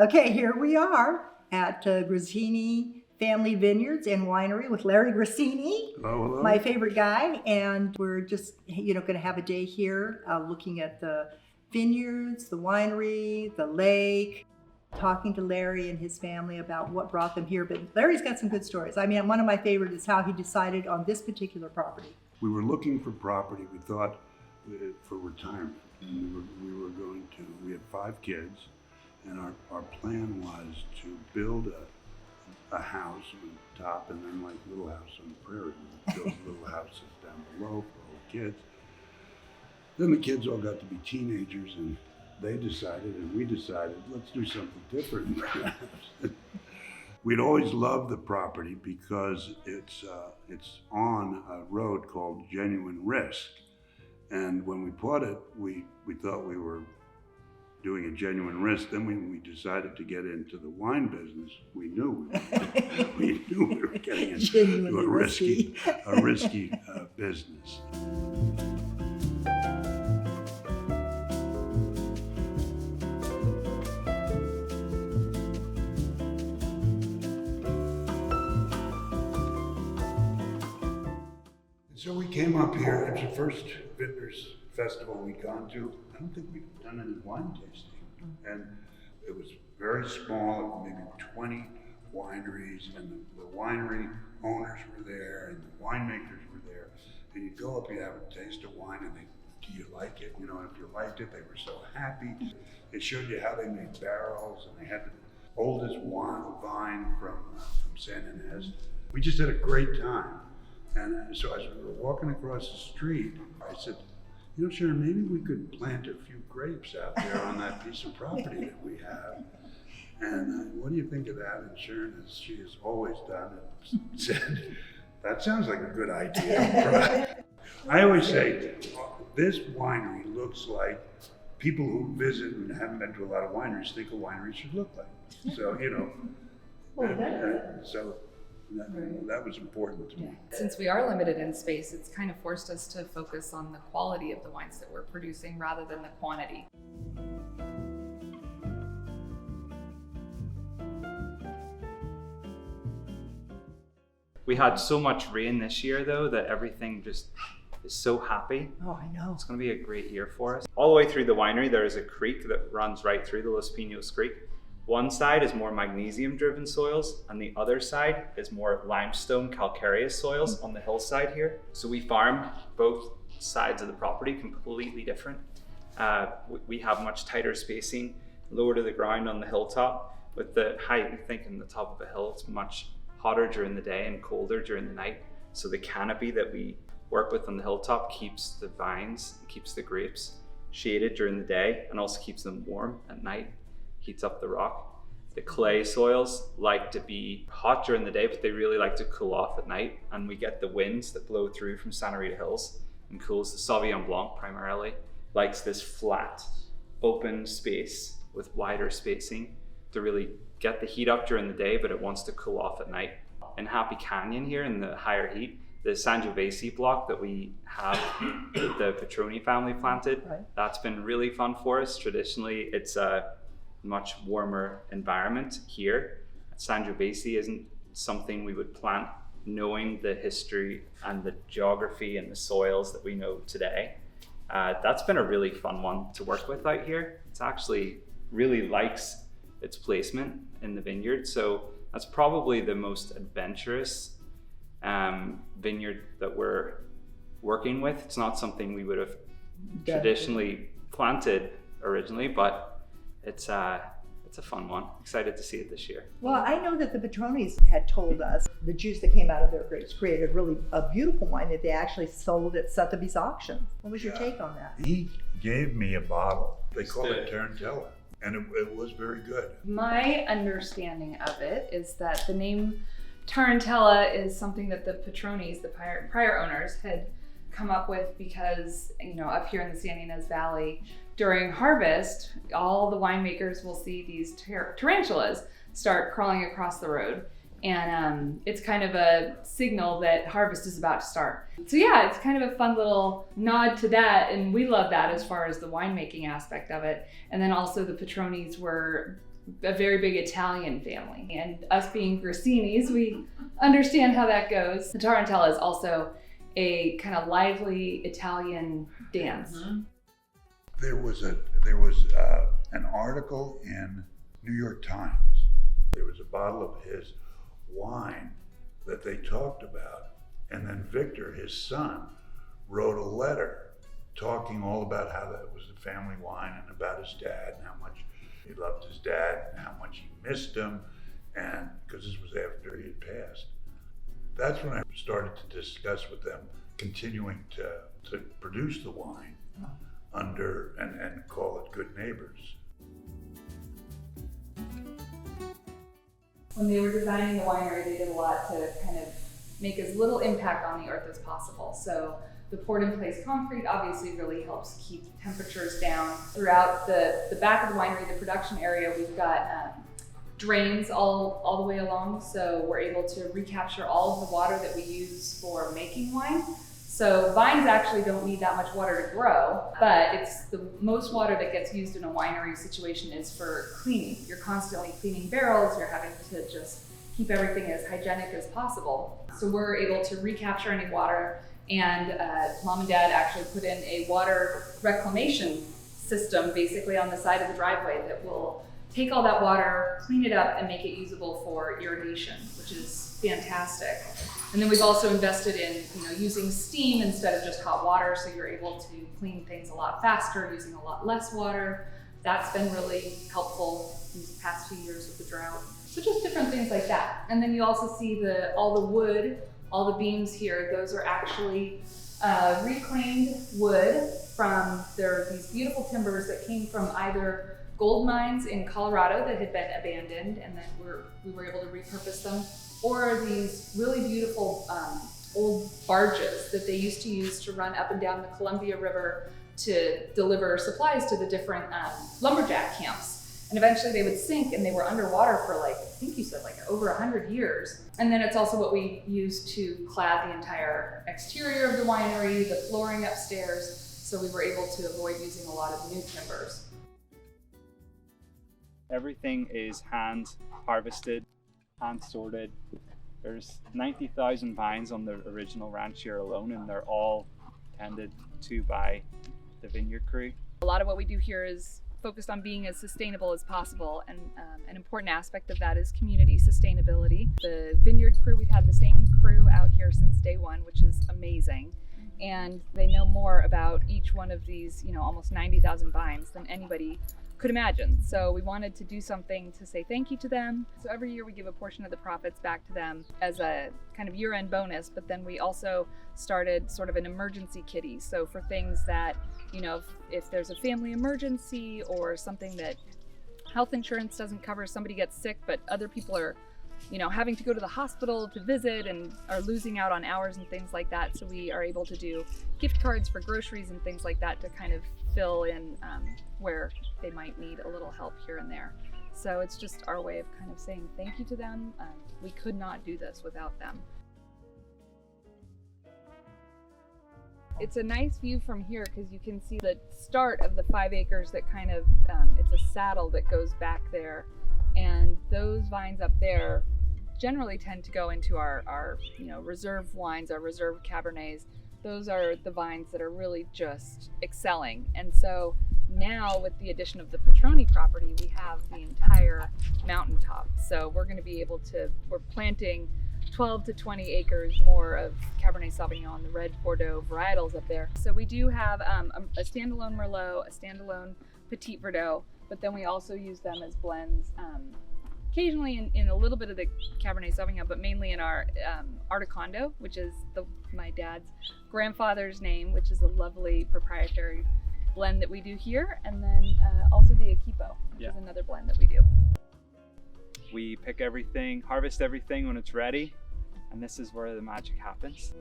Okay, here we are at Grassini Family Vineyards and Winery with Larry Grassini, Hello. my favorite guy. And we're just, going to have a day here looking at the vineyards, the winery, the lake, talking to Larry and his family about what brought them here. But Larry's got some good stories. I mean, one of my favorites is how he decided on this particular property. We were looking for property, we thought, for retirement. And we had 5 kids, and our plan was to build a house on top, and then like Little House on the Prairie, we build little houses down below for all the kids. Then the kids all got to be teenagers, and they decided, and we decided, let's do something different. We'd always loved the property because it's on a road called Genuine Risk. And when we bought it, we thought we were doing a genuine risk. Then when we decided to get into the wine business, we knew we were getting into a risky business. So we came up here. It was the first Vintners Festival we'd gone to. I don't think we'd done any wine tasting. And it was very small, maybe 20 wineries, and the winery owners were there, and the winemakers were there. And you'd go up, you'd have a taste of wine, and do you like it? And if you liked it, they were so happy. They showed you how they made barrels, and they had the oldest vine from Santa Ynez. We just had a great time. And so as we were walking across the street, I said, Sharon, maybe we could plant a few grapes out there on that piece of property that we have. And what do you think of that? And Sharon, as she has always done, said, that sounds like a good idea. I always say, this winery looks like people who visit and haven't been to a lot of wineries think a winery should look like. So, so that was important to me. Since we are limited in space, it's kind of forced us to focus on the quality of the wines that we're producing rather than the quantity. We had so much rain this year though that everything just is so happy. Oh, I know. It's going to be a great year for us. All the way through the winery there is a creek that runs right through the Los Pinos Creek. One side is more magnesium-driven soils, and the other side is more limestone calcareous soils on the hillside here. So we farm both sides of the property completely different. We have much tighter spacing, lower to the ground on the hilltop. With the height, we think in the top of a hill, it's much hotter during the day and colder during the night. So the canopy that we work with on the hilltop keeps the vines, keeps the grapes shaded during the day, and also keeps them warm at night. Heats up the rock. The clay soils like to be hot during the day, but they really like to cool off at night. And we get the winds that blow through from Santa Rita Hills and cools. The Sauvignon Blanc primarily likes this flat, open space with wider spacing to really get the heat up during the day, but it wants to cool off at night. In Happy Canyon here in the higher heat, the Sangiovese block that we have the Petroni family planted, that's been really fun for us. Traditionally, it's a much warmer environment here. Sangiovese isn't something we would plant knowing the history and the geography and the soils that we know today. That's been a really fun one to work with out here. It's actually really likes its placement in the vineyard. So that's probably the most adventurous vineyard that we're working with. It's not something we would have traditionally planted originally, but it's a fun one. Excited to see it this year. Well, I know that the Petronis had told us the juice that came out of their grapes created really a beautiful wine that they actually sold at Sotheby's auction. What was your take on that? He gave me a bottle. They call it Tarantella, and it was very good. My understanding of it is that the name Tarantella is something that the Petronis, the prior owners, had come up with because, up here in the Santa Ynez Valley, during harvest, all the winemakers will see these tarantulas start crawling across the road. And it's kind of a signal that harvest is about to start. So yeah, it's kind of a fun little nod to that, and we love that as far as the winemaking aspect of it. And then also the Petronis were a very big Italian family. And us being Grassinis, we understand how that goes. The Tarantella is also a kind of lively Italian dance. Mm-hmm. There was an article in New York Times. There was a bottle of his wine that they talked about, and then Victor, his son, wrote a letter talking all about how that was the family wine and about his dad and how much he loved his dad and how much he missed him, and because this was after he had passed. That's when I started to discuss with them continuing to produce the wine under and call it Good Neighbors. When they were designing the winery, they did a lot to kind of make as little impact on the earth as possible. So the poured in place concrete obviously really helps keep temperatures down. Throughout the back of the winery, the production area, we've got drains all the way along. So we're able to recapture all of the water that we use for making wine. So vines actually don't need that much water to grow, but it's the most water that gets used in a winery situation is for cleaning. You're constantly cleaning barrels, you're having to just keep everything as hygienic as possible. So we're able to recapture any water, and Mom and Dad actually put in a water reclamation system basically on the side of the driveway that will take all that water, clean it up, and make it usable for irrigation, which is fantastic. And then we've also invested in, using steam instead of just hot water, so you're able to clean things a lot faster, using a lot less water. That's been really helpful these past few years with the drought. So just different things like that. And then you also see all the wood, all the beams here, those are actually reclaimed wood from these beautiful timbers that came from either gold mines in Colorado that had been abandoned, and then we were able to repurpose them, or these really beautiful old barges that they used to use to run up and down the Columbia River to deliver supplies to the different lumberjack camps. And eventually they would sink, and they were underwater for I think you said over 100 years. And then it's also what we use to clad the entire exterior of the winery, the flooring upstairs, so we were able to avoid using a lot of new timbers. Everything is hand harvested, hand sorted. There's 90,000 vines on the original ranch here alone, and they're all tended to by the vineyard crew. A lot of what we do here is focused on being as sustainable as possible, and an important aspect of that is community sustainability. The vineyard crew, we've had the same crew out here since day one, which is amazing. And they know more about each one of these, almost 90,000 vines than anybody could imagine. So we wanted to do something to say thank you to them. So every year we give a portion of the profits back to them as a kind of year-end bonus, but then we also started sort of an emergency kitty. So for things that, if there's a family emergency or something that health insurance doesn't cover, somebody gets sick, but other people are, having to go to the hospital to visit and are losing out on hours and things like that. So we are able to do gift cards for groceries and things like that to kind of fill in where they might need a little help here and there. So it's just our way of kind of saying thank you to them. We could not do this without them. It's a nice view from here because you can see the start of the 5 acres that kind of, it's a saddle that goes back there. And those vines up there generally tend to go into our reserve wines, our reserve Cabernets. Those are the vines that are really just excelling. And so now with the addition of the Petroni property, we have the entire mountaintop. So we're going to be able to, we're planting 12 to 20 acres more of Cabernet Sauvignon, the red Bordeaux varietals up there. So we do have a standalone Merlot, a standalone Petit Verdot, but then we also use them as blends, occasionally in a little bit of the Cabernet Sauvignon, but mainly in our Articondo, which is my dad's grandfather's name, which is a lovely proprietary blend that we do here, and then also the Equipo, which is another blend that we do. We pick everything, harvest everything when it's ready, and this is where the magic happens.